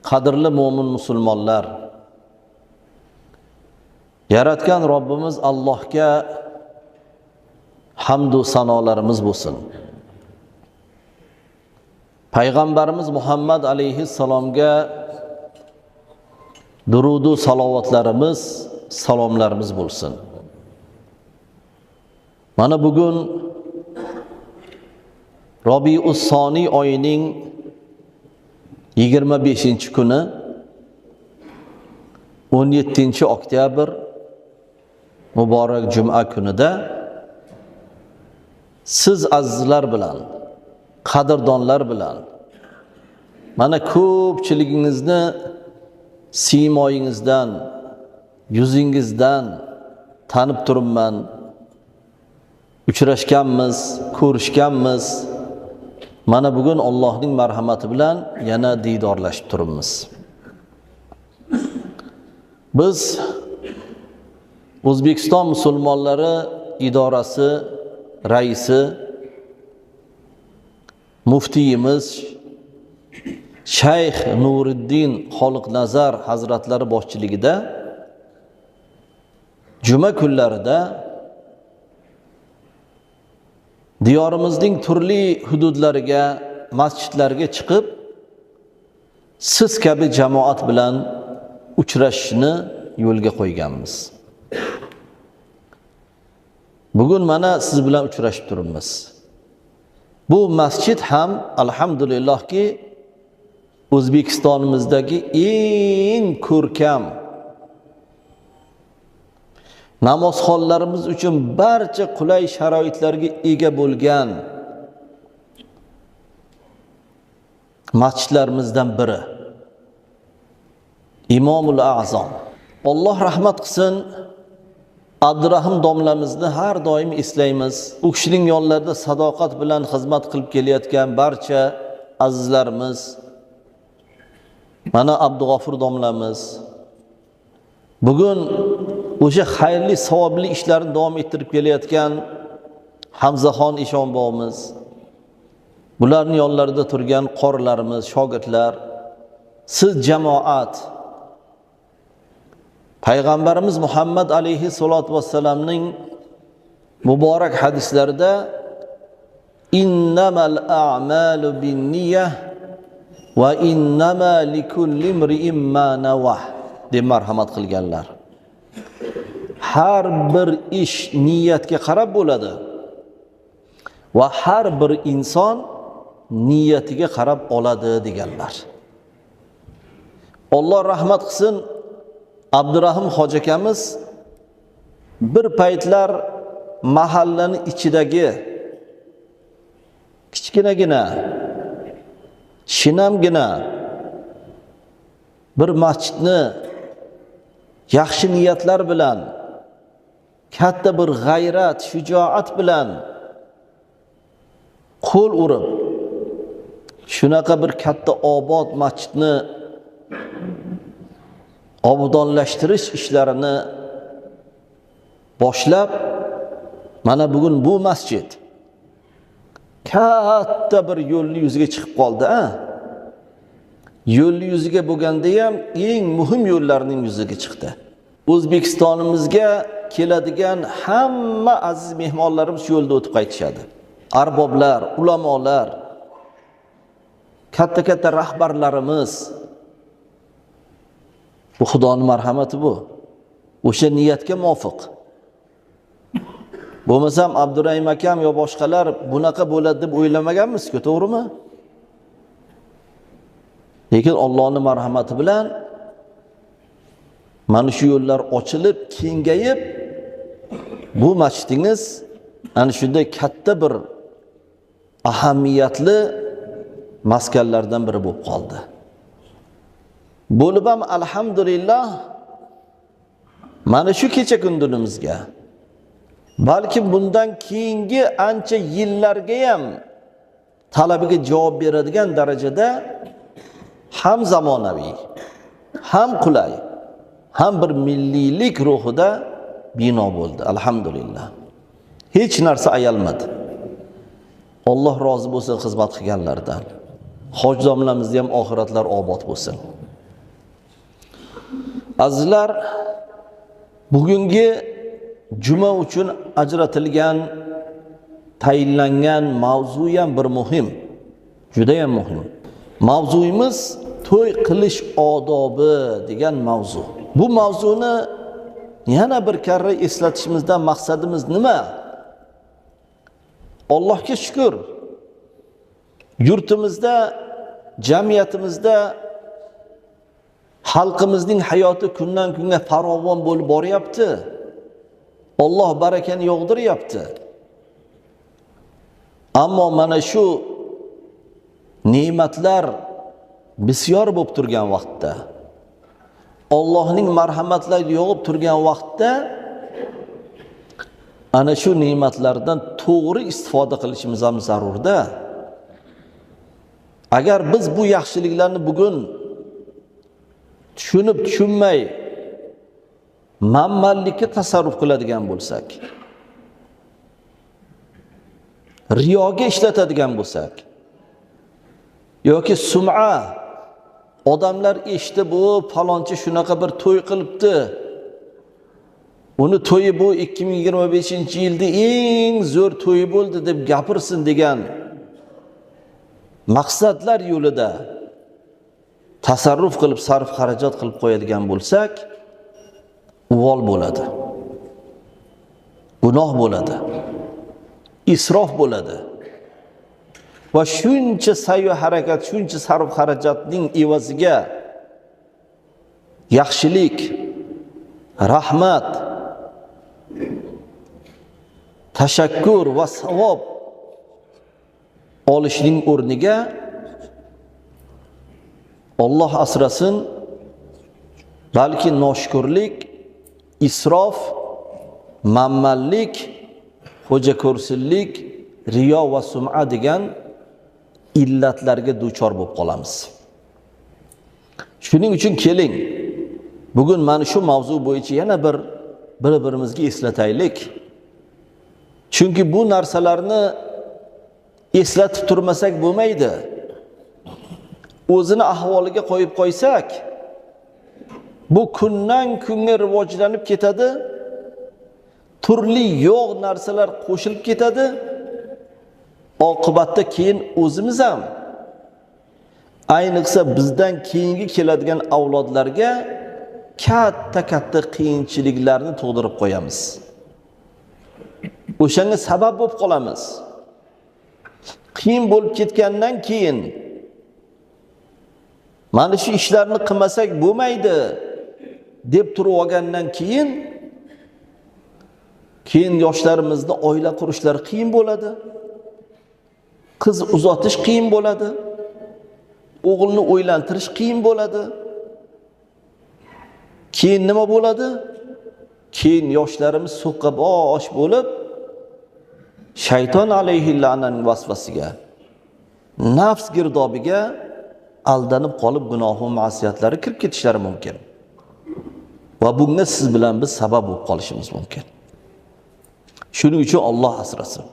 Qadrli mo'min musulmonlar, yaratgan Robbimiz Allohga hamd va sanolarimiz bo'lsin. Payg'ambarimiz Muhammad alayhissalomga durud va salovatlarimiz, salomlarimiz bo'lsin. Mana bugun Robiul Soni oyining 25-kuni 17-oktyabr muborak juma kunida siz azizlar bilan, qadrdonlar bilan mana ko'pchiligingizni siymoyingizdan, yuzingizdan tanib turibman. Uchrashganmiz, ko'rishganmiz. Mana bugun Allohning marhamati bilan yana diydorlashib turibmiz. Biz O'zbekiston musulmonlari idorasi raisi, muftiyimiz Shayx Nuriddin Xoliqnazar hazratlari boshchiligida juma kunlarida diyorimizning turli hududlariga, masjidlarga chiqib, siz kabi jamoat bilan uchrashishni yo'lga qo'yganmiz. Bugun mana siz bilan uchrashib turibmiz. Bu masjid ham alhamdulillahki O'zbekistonimizdagi eng ko'rkam, namozxonlarimiz uchun barcha qulay sharoitlarga ega bo'lgan masjidlarimizdan biri. Imomul A'zam. Alloh rahmat qilsin. Abdurahim domlamizni har doim eslaymiz. U kishining yonlarida sadoqat bilan xizmat qilib kelayotgan barcha azizlarimiz. Mana Abdug'ofur domlamiz. Bugun o'sha xayrli, savobli ishlarini davom ettirib kelayotgan Hamzaxon Eshonbobomiz. Bularning yonlarida turgan qorilarimiz, shogirdlar, siz jamoat, Payg'ambarimiz Muhammad alayhissalatu vassalamning muborak hadislarida innamal a'malu binniyah va innama likulli imri'in ma nawah deb marhamat qilganlar. Har bir ish niyatga qarab bo'ladi va har bir inson niyatiga qarab oladi deganlar. Alloh rahmat qilsin. Abdurahim hoji akamiz bir paytlar mahallaning ichidagi kichkinagina, shinamgina bir masjidni yaxshi niyatlar bilan, katta bir g'ayrat, shijoat bilan qo'l urib, shunaqa bir katta obod masjidni obodonlashtirish ishlarini boshlab, mana bugun bu masjid katta bir yo'lni yuziga chiqib qoldi. Yo'lni yuziga bo'lganda ham eng muhim yo'llarning yuziga chiqdi. O'zbekistonimizga keladigan hamma aziz mehmonlarimiz yo'lda o'tib qaytishadi. Arboblar, ulamolar, katta-katta rahbarlarimiz. Bu Xudoning marhamati bu. O'sha niyatga muvofiq. Bo'lmasam Abdurahim akam yo boshqalar bunaqa bo'ladi deb o'ylamaganmiz-ku, to'g'rimi? Lekin Allohning marhamati bilan mana shu yo'llar ochilib, kengayib, bu masjidingiz ana shunday katta bir ahamiyatli maskanlardan biri bo'lib qoldi. Bo'lib ham alhamdulillah mana shu kecha kunduzimizga, balki bundan keyingi ancha yillarga ham talabiga javob beradigan darajada ham zamonaviy, ham qulay, ham bir milliylik ruhida bino bo'ldi. Alhamdulillah. Hech narsa ayalmadi. Alloh rozi bo'lsin xizmat qilganlardan. Hoji domlamizda ham oxiratlar obod bo'lsin. Azizlar, bugungi juma uchun ajratilgan, tayinlangan mavzu ham bir muhim, juda ham muhim. Mavzuyimiz to'y qilish odobi degan mavzu. Bu mavzuni yana bir karra eslatishimizdan maqsadimiz nima? Allohga shukr. Yurtimizda, jamiyatimizda xalqimizning hayoti kundan kunga farovon bo'lib boryapti. Alloh barakani yog'diryapti. Ammo mana shu ne'matlar bisyor bo'lib turgan vaqtda, Allohning marhamatlari yog'ib turgan vaqtda ana shu ne'matlardan to'g'ri istifoda qilishimiz ham zarurda. Agar biz bu yaxshiliklarni bugun tushunib tushunmay manmanlikka tasarruf qiladigan bo'lsak, riyoga ishlatadigan bo'lsak, yoki sum'a, odamlar eshitdi bu falonchi shunaqa bir to'y qilibdi, uni to'yi bu 2025-yilda eng zo'r to'yi bo'ldi deb gapirsin degan maqsadlar yo'lida tasarruf qilib, sarf xarajat qilib qo'yadigan bo'lsak, uvol bo'ladi. Gunoh bo'ladi. Isrof bo'ladi. Va shuncha sayo harakat, shuncha sarf xarajatning evaziga yaxshilik, rahmat, tashakkur va savob olishning o'rniga Alloh asrasin, balki noshukurlik, isrof, manmanlik, xo'jako'rsinlik, riyo va sum'a degan illatlarga duchor bo'lib qolamiz. Shuning uchun keling, bugun mana shu mavzu bo'yicha yana bir-birimizga eslataylik. Chunki bu narsalarni eslatib turmasak bo'lmaydi. O'zini ahvoliga qo'yib qo'ysak, bu kundan kunga rivojlanib ketadi. Turli yo'q narsalar qo'shilib ketadi. Oqibatda keyin o'zimiz ham, ayniqsa bizdan keyingi keladigan avlodlarga katta qiyinchiliklarni tug'dirib qo'yamiz. O'shanga sabab bo'lib qolamiz. Qiyin bo'lib ketgandan keyin mana shu ishlarni qilmasak bo'lmaydi deb turib olgandan keyin yoshlarimizni oila qurishlari qiyin bo'ladi. Qiz uzatish qiyin bo'ladi. O'g'ilni o'ylantirish qiyin bo'ladi. Keyin nima bo'ladi? Keyin yoshlarimiz so'qqa bosh bo'lib, shayton alayhi la'naning vasvasiga, nafs girdobiga aldanib qolib gunoh va ma'siyatlari kirib ketishlari mumkin. Va bunga siz bilan biz sabab bo'lib qolishimiz mumkin. Shuning uchun Alloh asrasin.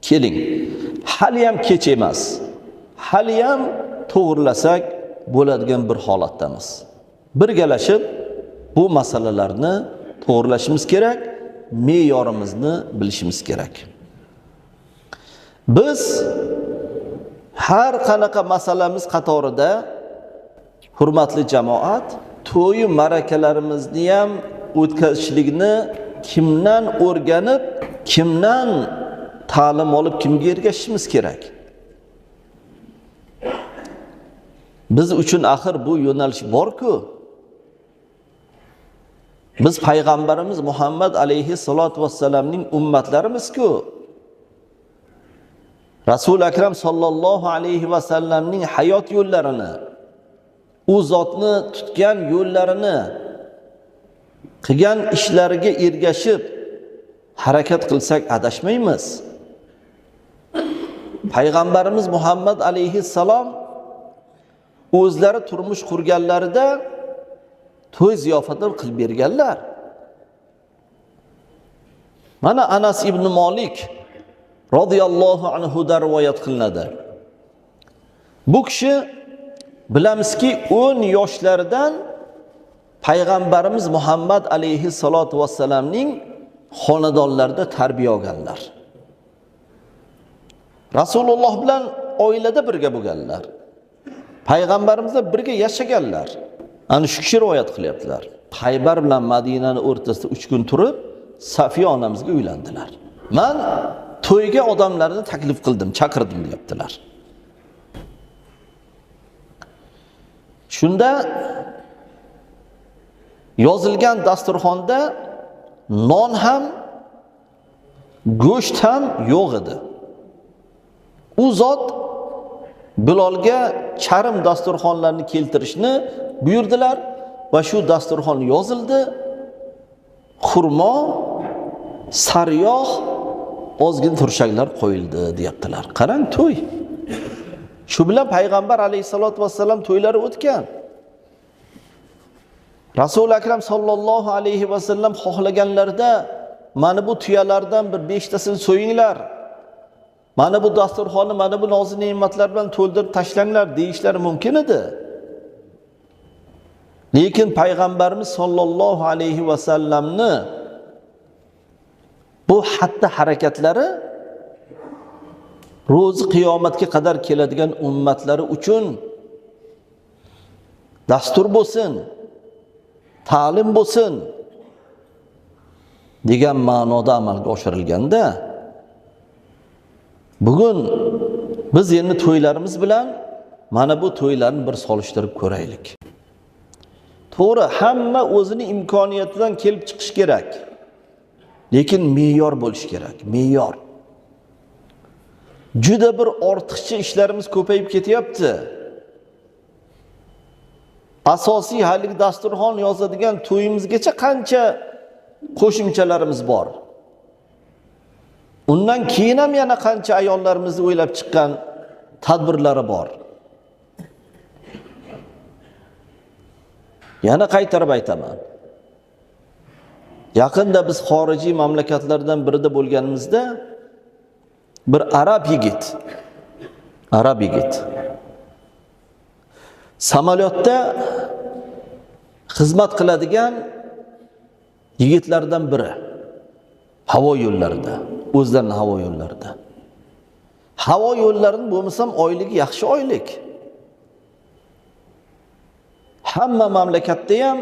Keling, hali ham kech emas. Hali ham to'g'rilasak bo'ladigan bir holatdamiz. Birgalashib bu masalalarni to'g'rilashimiz kerak, me'yorimizni bilishimiz kerak. Biz har qanaqa masalamiz qatorida, hurmatli jamoat, to'y marakalarimizni ham o'tkazishlikni kimdan o'rganib, kimdan ta'lim olib, kimga ergashishimiz kerak. Biz uchun axir bu yo'nalish bor-ku. Biz payg'ambarimiz Muhammad alayhi salatu vassalamning ummatlarimiz-ku. Rasul akram sallallohu alayhi vasallamning hayot yo'llarini, u zotni tutgan yo'llarini, qilgan ishlariga ergashib harakat qilsak adashmaymiz. Payg'ambarimiz Muhammad alayhissalom o'zlari turmush qurganlarida to'y ziyofatlar qilib berganlar. Mana Anas ibn Malik radhiyallohu anhu da rivoyat qilinadi. Bu kishi bilamizki 10 yoshlardan payg'ambarimiz Muhammad alayhissalatu vassalamning xonadonlarida tarbiya olganlar. Rasululloh bilan oilada birga bo'lganlar. Payg'ambarimizla birga yashaganlar. Ana shu kishi rivoyat qilyaptilar. Haybar bilan Madinani o'rtasida 3 kun turib, Safiya onamizga uylandilar. Men to'yga odamlarni taklif qildim, chaqirdim deyaptilar. Shunda yozilgan dasturxonda non ham, go'sht ham yo'q edi. U zot Bilolga charim dasturxonlarni keltirishni buyurdilar va shu dasturxon yozildi. Xurmo, sariyog', ozgin turshaklar qo'yildi deyaptilar. Qarang, to'y. Shu bilan payg'ambar alayhisolatu vassalam to'ylari o'tgan. Rasul akram sallallohu alayhi vasallam xohlaganlarda mana bu tuyalardan bir 5 tasini so'yinglar. Mana bu dasturxonni mana bu nozik ne'matlar bilan to'ldirib tashlanglar deyishlari mumkin edi. Lekin payg'ambarimiz sollallohu alayhi vasallamni bu hatta harakatlari ro'zi qiyomatga qadar keladigan ummatlari uchun dastur bo'lsin, ta'lim bo'lsin degan ma'noda amalga oshirilganda, bugun biz endi to'ylarimiz bilan mana bu to'ylarni bir solishtirib ko'raylik. To'g'ri, hamma o'zini imkoniyatidan kelib chiqish kerak. Lekin me'yor bo'lish kerak, me'yor. Juda bir ortiqcha ishlarimiz ko'payib ketyapti. Asosiy halik dasturxon yozadigan to'yimizgacha qancha qo'shimchalarimiz bor. Undan keyin ham yana qancha ayollarimizni o'ylab chiqqan tadbirlari bor. Yana qaytarib aytaman. Yaqinda biz xorijiy mamlakatlardan birida bo'lganimizda bir arab yigit samolyotda xizmat qiladigan yigitlardan biri. Havo yo'llarida, o'zlarining havo yo'llarida. Havo yo'llarini bo'lmasam oyligi yaxshi oylik. Hamma mamlakatda ham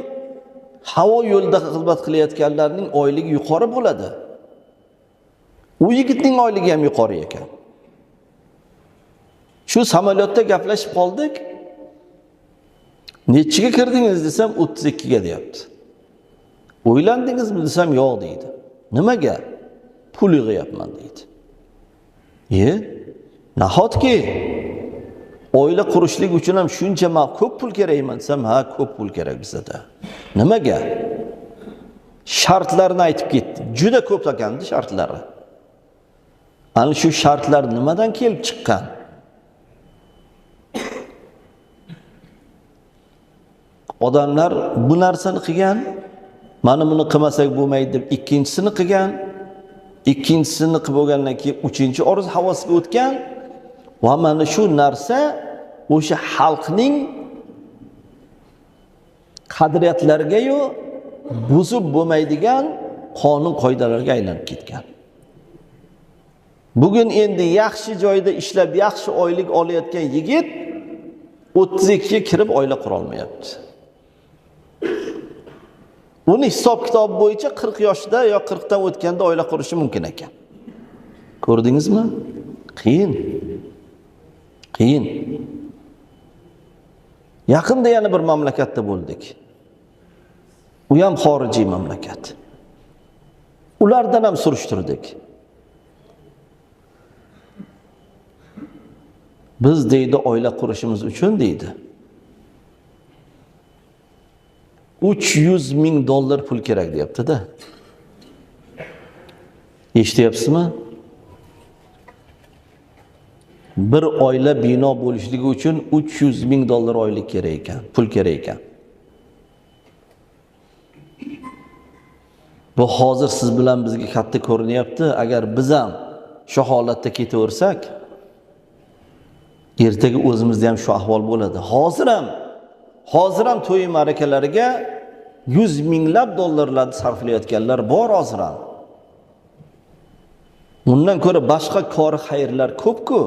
havo yo'lida xizmat qilayotganlarning oyligi yuqori bo'ladi. U yigitning oyligi ham yuqori ekan. Shu samolyotda gaplashib qoldik. Nechiga kirdingiz desam 32 ga deyapti. O'ylandingizmi desam yo'q deydi. Nimaga? Pul yig'yapman deydi. Nahotki oila qurishlik uchun ham shuncha ko'p pul kerakmi desam, ha, ko'p pul kerak bizda. Nimaga? Shartlarni aytib ketdi. Juda ko'p ekandi shartlari. Ana shu shartlar nimadan kelib chiqqan? Odamlar bu narsani qilgan, mana buni qilmasak bo'lmaydi deb ikkinchisini qilgan, ikkinchisini qilib bo'lgandan keyin uchinchi oruz havosiga o'tgan va mana shu narsa o'sha xalqning qadriyatlariga-yu buzib bo'lmaydigan qonun qoidalarga aylanib ketgan. Bugun endi yaxshi joyda ishlab, yaxshi oylik olayotgan yigit 32 ga kirib oila qura olmayapti. Uni hisob kitob bo'yicha 40 yoshda yo 40 dan o'tganda oila qurishi mumkin ekan. Ko'rdingizmi? Qiyin. Yaqinda yana bir mamlakatda bo'ldik. U ham xorijiy mamlakat. Ulardan ham surishtirdik. Biz deydi oila qurishimiz uchun deydi $300,000 pul kerak deyapti-da. Eshityapsizmi? Bir oila bino bo'lishligi uchun $300,000 oylik kerak ekan, pul kerak ekan. Bu hozir siz bilan bizga katta ko'rinyapti. Agar biz ham shu holatda ketaversak, ertaga o'zimizda ham shu ahvol bo'ladi. Hozir ham to'y ma'rakalariga 100 minglab dollarlarni sarflayotganlar bor hozir ham. Bundan ko'ra boshqa kori xayrlar ko'p-ku.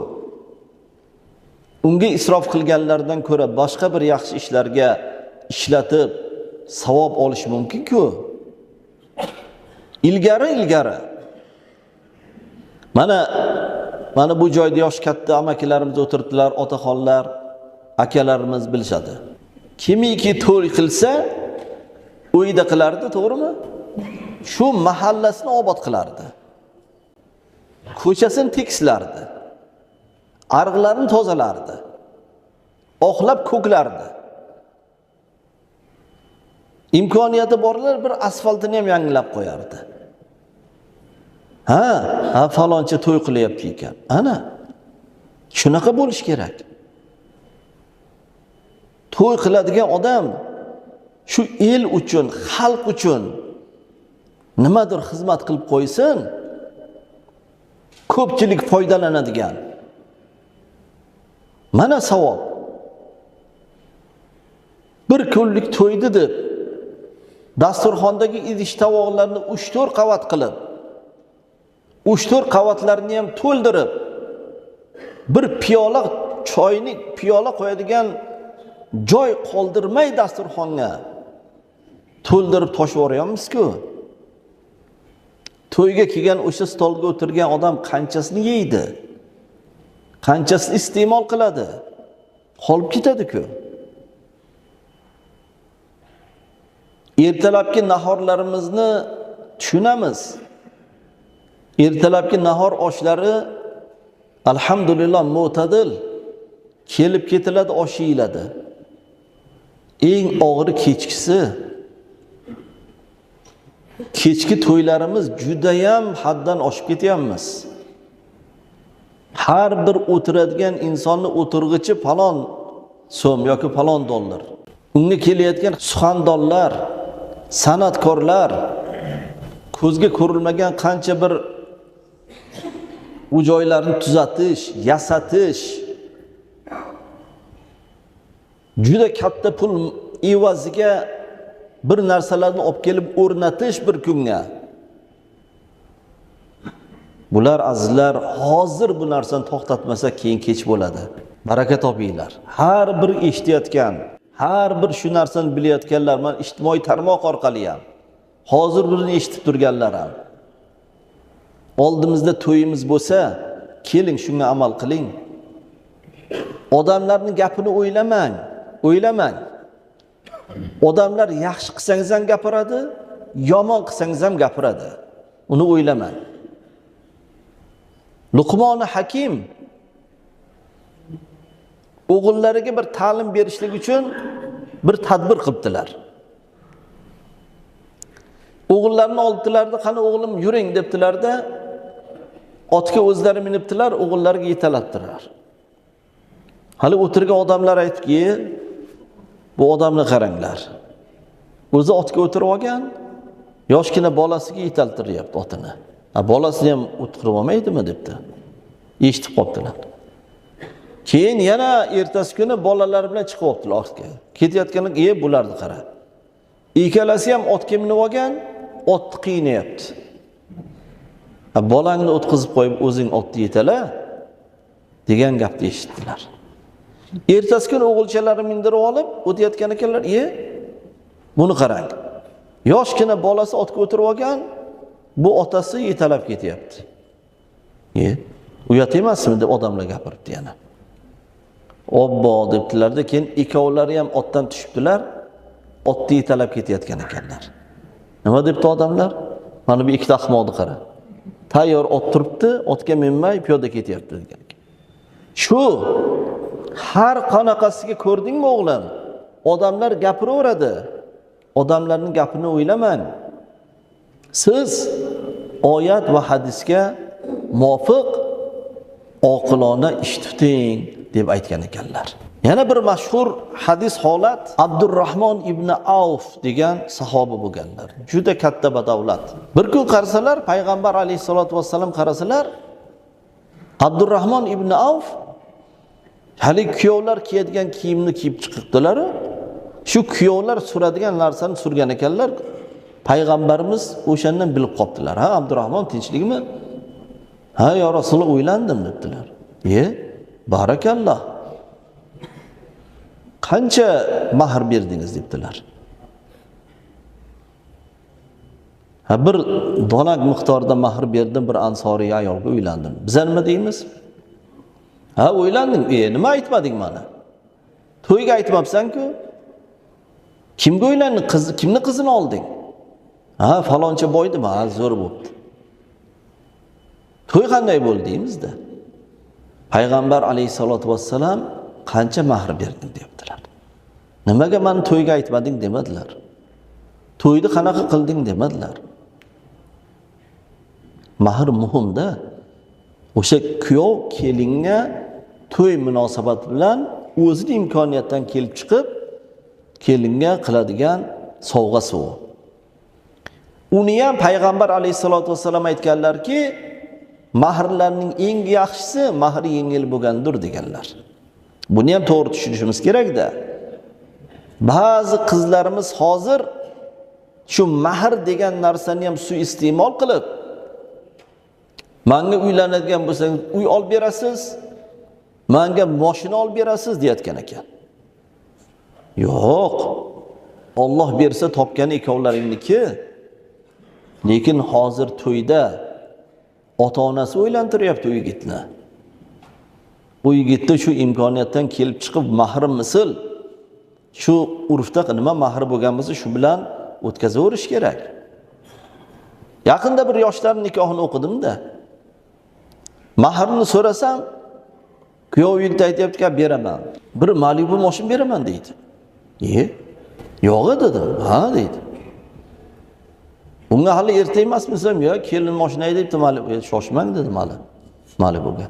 Unga isrof qilganlardan ko'ra boshqa bir yaxshi ishlarga ishlatib savob olish mumkin-ku. Ilgari mana bu joyda yosh katta amakilarimiz o'tiribdilar, otaxonlar, akalarimiz bilishadi. Kimiki to'y qilsa, uyda qilardi, to'g'rimi? Shu mahallasini obod qilardi. Ko'chasini tekislardi. Ariqlarini tozalardi. Oqlab ko'klardi. İmkoniyati borlar bir asfaltini ham yangilab qo'yardi. Ha, faloncha to'y qilyapti ekan. Ana. Shunaqa bo'lish kerak. To'y qiladigan odam shu el uchun, xalq uchun nimadir xizmat qilib qo'ysin, ko'pchilik foydalanadigan. Mana savob. Bir kunlik to'ydi deb dasturxondagi idish tovoqlarni 3-4 qavat qilib, 3-4 qavatlarni ham to'ldirib, bir piyola choyni piyola qo'yadigan joy qoldirmay dasturxonga to'ldirib toshib yuboryapmiz-ku. To'yga kelgan o'sha stolga o'tirgan odam qanchasini yeydi? Qanchasini iste'mol qiladi? Qolib ketadi-ku. Ertalabki nahorlarimizni tushunamiz. Ertalabki nahor oshlari alhamdulillah mo'tadil kelib ketiladi, osh yeyiladi. Eng og'iri kechkisi. Kechki to'ylarimiz juda ham haddan oshib ketyapmiz. Har bir o'tiradigan insonni o'tirg'ichi falon so'm yoki falon dollar. Unga kelayotgan suxandonlar, san'atkorlar, ko'zga ko'rilmagan qancha bir u joylarni tuzatish, yasatish, juda katta pul evaziga bir narsalarni olib kelib o'rnatish bir kunga. Bular azizlar, hozir bu narsani to'xtatmasa keyin kech bo'ladi. Baraka topinglar. Har bir eshitayotgan, har bir shu narsani bilayotganlar, men ijtimoiy tarmoq orqali ham, hozir birini eshitib turganlar ham. Oldimizda to'yimiz bo'lsa, keling shunga amal qiling. Odamlarning gapini o'ylamang. Odamlar yaxshi qilsangiz ham gapiradi, yomon qilsangiz ham gapiradi. Uni o'ylamang. Luqmon Hakim o'g'illariga bir ta'lim berishlik uchun bir tadbir qilibdilar. O'g'illarini oldilarida, qani o'g'lim yuring debdilarda, otga o'zlari minibdilar, o'g'illariga yetalatdilar. Hali o'tirgan odamlar aytdiki, bu odamni qaranglar. O'zi otga o'tirib olgan, yoshgina bolasiga yetaltiryapti otini. Bolasini ham o'tqirib olmaydimi debdi. Eshitib qoldilar. Keyin yana ertasi kuni bolalar bilan chiqib o'tdilar otga. Ketayotganlar, bularni qara. Ikkalasi ham otga minib olgan, otni qiynayapti. Bolangni o'tkazib qo'yib o'zing otni yetala degan gapni eshitdilar. Ertasi kuni o'g'ilchalarini mindirib olib o'tayotgan ekanlar, buni qarang. Yoshgina bolasi otga o'tirib olgan, bu otasi yetalab ketyapti. Uyat emasmi deb odamlar gapiribdi yana. Obbo debdilarda, keyin ikkovlari ham otdan tushibdilar, otni yetalab ketayotgan ekanlar. Nima debdi odamlar? Mana bu ikkita ahmoqni qara. Tayyor ot turibdi, otga minmay piyoda ketyapti degan. Shu har qanaqasiga ko'rdingmi o'g'lim? Odamlar gapiraveradi. Odamlarning gapini o'ylamang. Siz oyat va hadisga muvofiq oqilona ish tuting deb aytgan ekanlar. Yana bir mashhur hadis holat, Abdurrahmon ibn Avf degan sahoba bo'lganlar. Juda katta badavlat. Bir kun qarasalar, payg'ambar alayhisolatu vassalam qarasalar, Abdurrahmon ibn Avf hali kuyovlar kiyadigan kiyimni kiyib chiqibdilar. Shu kuyovlar suradigan narsani surgan ekanlar. Payg'ambarimiz o'shandan bilib qopdilar. Ha, Abdurahmon tinchlikmi? Ha, yo Rasululloh o'ylandim debdilar. Barakalloh. Qancha mahr berdingiz debdilar. Ha, bir donak miqdorida mahr berdim, bir ansoriy ayolga uylandim. Biz nima deymiz? Ha, o'ylandim. Nima aytmading mana? To'yga aytmabsan-ku? Kimga uylanding? Kimni qizini olding? Ha, faloncha boydimi? Ha, zo'r bo'ldi. To'y qanday bo'ldi deymizda. Payg'ambar alayhisolatu vassalam qancha mahr berding debdilar. Nimaga meni to'yga aytmading demadilar. To'yni qanaqa qilding demadilar. Mahr muhimda. O'sha kuyov kelinga to'y munosabati bilan o'zining imkoniyatdan kelib chiqib kelinga qiladigan sovg'asi u. Uni ham payg'ambar alayhisolatu vassalam aytganlarki, mahrlarning eng yaxshisi mahri yengil bo'lgandir deganlar. Buni ham to'g'ri tushunishimiz kerak-da. Ba'zi qizlarimiz hozir shu mahr degan narsani ham suiiste'mol qilib, menga uylanadigan bo'lsangiz uy olib berasiz, menga mashina olib berasiz deyotgan ekan. Yo'q. Alloh bersa topgani ikkovlaringniki. Lekin hozir to'yda ota-onasi o'ylantiryapti u yigitni. Bu yigitni shu imkoniyatdan kelib chiqib mahri misl shu urfda nima mahri bo'lgan bo'lsa shu bilan o'tkazaverish kerak. Yaqinda bir yoshlar nikohini o'qidim-da. Mahrni so'rasam, kuyov yigit aytayapti-ki, beraman. Bir Malibu mashina beraman deydi. Yo'q dedim. Ha deydi. Unga hali erta emasmisam, yo kelin mashina debdi, Malibu shoshmang dedim hali. Malibuga.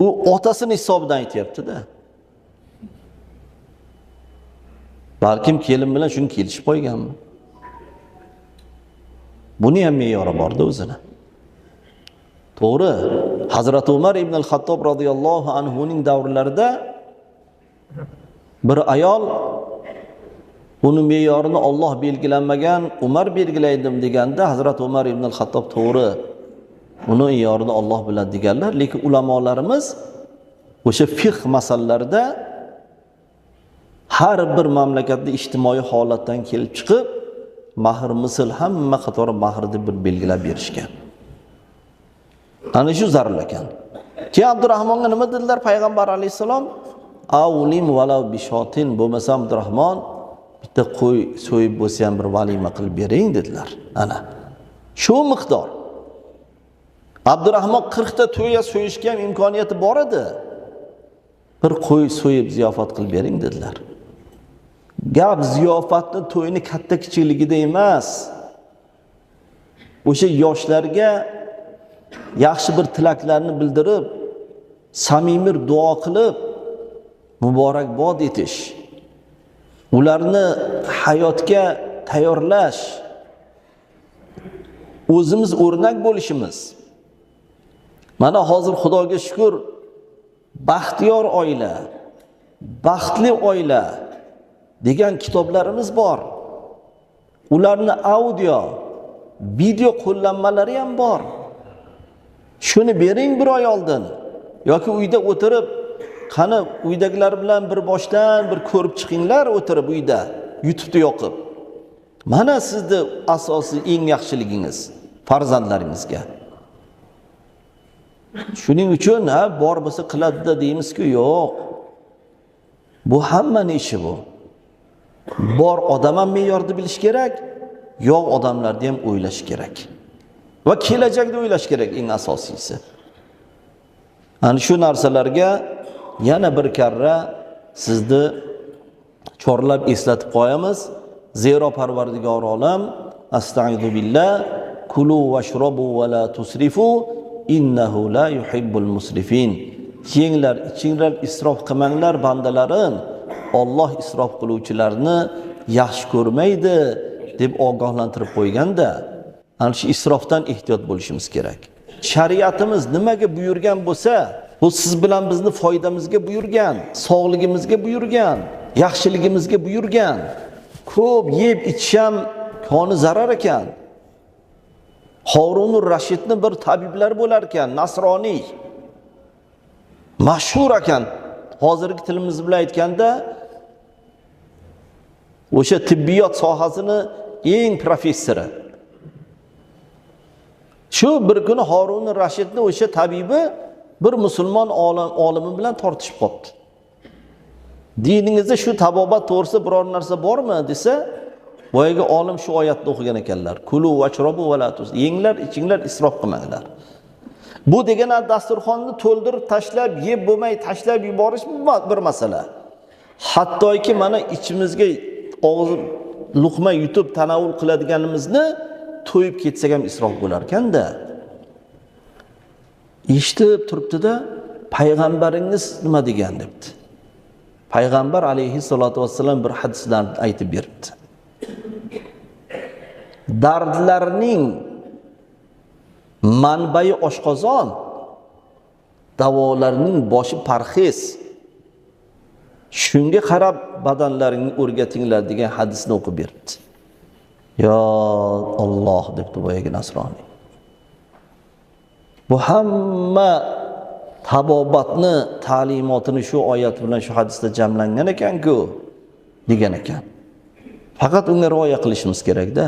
U otasini hisobidan aytayapti-da. Balkim kelin bilan shuni kelishib qo'yganmi? Buni ham me'yori bor-da o'zini. To'g'ri, Hazrat Umar ibn al-Xattob radhiyallohu anhu ning davrlarida bir ayol buni me'yorini Alloh belgilanmagan, Umar belgilaydim deganda Hazrat Umar ibn al-Xattob to'g'ri uni me'yorini Alloh biladi deganlar, lekin ulamolarimiz o'sha fiqh masalalarida har bir mamlakatda ijtimoiy holatdan kelib chiqib mahr misl hamma qatori mahr deb bir belgilab berishgan. Ana shu zarur ekan. Ki Abdurahmonga nima dedilar payg'ambar alayhisalom? Avlim valav bishotin, bo'lmasa Abdurahmon bitta qo'y so'yib bo'lsa ham bir valima qilib bering dedilar. Ana shu miqdor. Abdurahmon 40 ta to'yga so'yishga ham imkoniyati bor edi. Bir qo'y so'yib ziyofat qilib bering dedilar. Gap ziyofatni to'yni katta kichikligida emas. O'sha yoshlarga yaxshi bir tilaklarni bildirib, samimiy duo qilib, muborakbod etish, ularni hayotga tayyorlash, o'zimiz o'rnak bo'lishimiz. Mana hozir Xudoga shukr, baxtiyor oila, baxtli oila degan kitoblarimiz bor. Ularni audio, video qo'llanmalari ham bor. Shuni bering bir oy oldin yoki uyda o'tirib, qani uydagilar bilan bir boshdan bir ko'rib chiqinglar o'tirib uyda, YouTube'da yoqib. Mana sizni asosiy eng yaxshiligingiz farzandlaringizga. Shuning uchun bor bo'lsa qiladi deymiz-ku, yo'q. Bu hammaning ishi bu. Bor odam ham me'yorni bilish kerak, yo'q odamlarni ham o'ylash kerak. Va kelajakda o'ylash kerak eng asosiysi. Ana shu narsalarga yana bir karra sizni chorlab eslatib qo'yamiz. Zero Parvardigor olam, astag'izu billah, kulu washrabu va la tusrifu, innahu la yuhibbul musrifin. Yenglar, ichinglar, isrof qilmanglar bandalarim. Alloh isrof qiluvchilarni yaxshi ko'rmaydi deb ogohlantirib qo'yganda, ana shu isrofdan ehtiyot bo'lishimiz kerak. Shariatimiz nimaga buyurgan bo'lsa, Bu siz bilan bizni foydamizga buyurgan, sog'ligimizga buyurgan, yaxshiligimizga buyurgan. Ko'p yeb ichsam koni zarar ekan. Harunur Rashidni bir tabiblar bo'lar ekan, nasroniy. Mashhur ekan. Hozirgi tilimiz bilan aytganda o'sha tibbiyot sohasini eng professori. Shu bir kuni Harunur Rashidni o'sha tabibi bir musulmon olimi bilan tortishib qoldi. Diningizda shu tabobat to'g'risida biror narsa bormi desa, boyagi olim shu oyatni o'qigan ekanlar. Kulu vashrabu va la tus. Yenglar, ichinglar, isrof qilmanglar. Bu degani dasturxonni to'ldirib tashlab, yeb bo'lmay tashlab yuborish bir masala. Hattoki mana ichimizga og'iz luqma yutib tanovul qiladiganimizni to'yib ketsak ham isrof bo'lar ekanda. Eshitib turibdi-da, payg'ambaringiz nima degan debdi. Payg'ambar alayhissalatu vassalam bir hadisdan aytib beribdi. Dardlarning manbai oshqozon, davolarning boshi parhez. Shunga qarab badanlaringni o'rgatinglar degan hadisni o'qib beribdi. Yo Alloh debdi boyagi nasroniy. Bu hamma tabobatni ta'limotini shu oyat bilan shu hadisda jamlangan ekan-ku degan ekan. Faqat unga rioya qilishimiz kerak-da.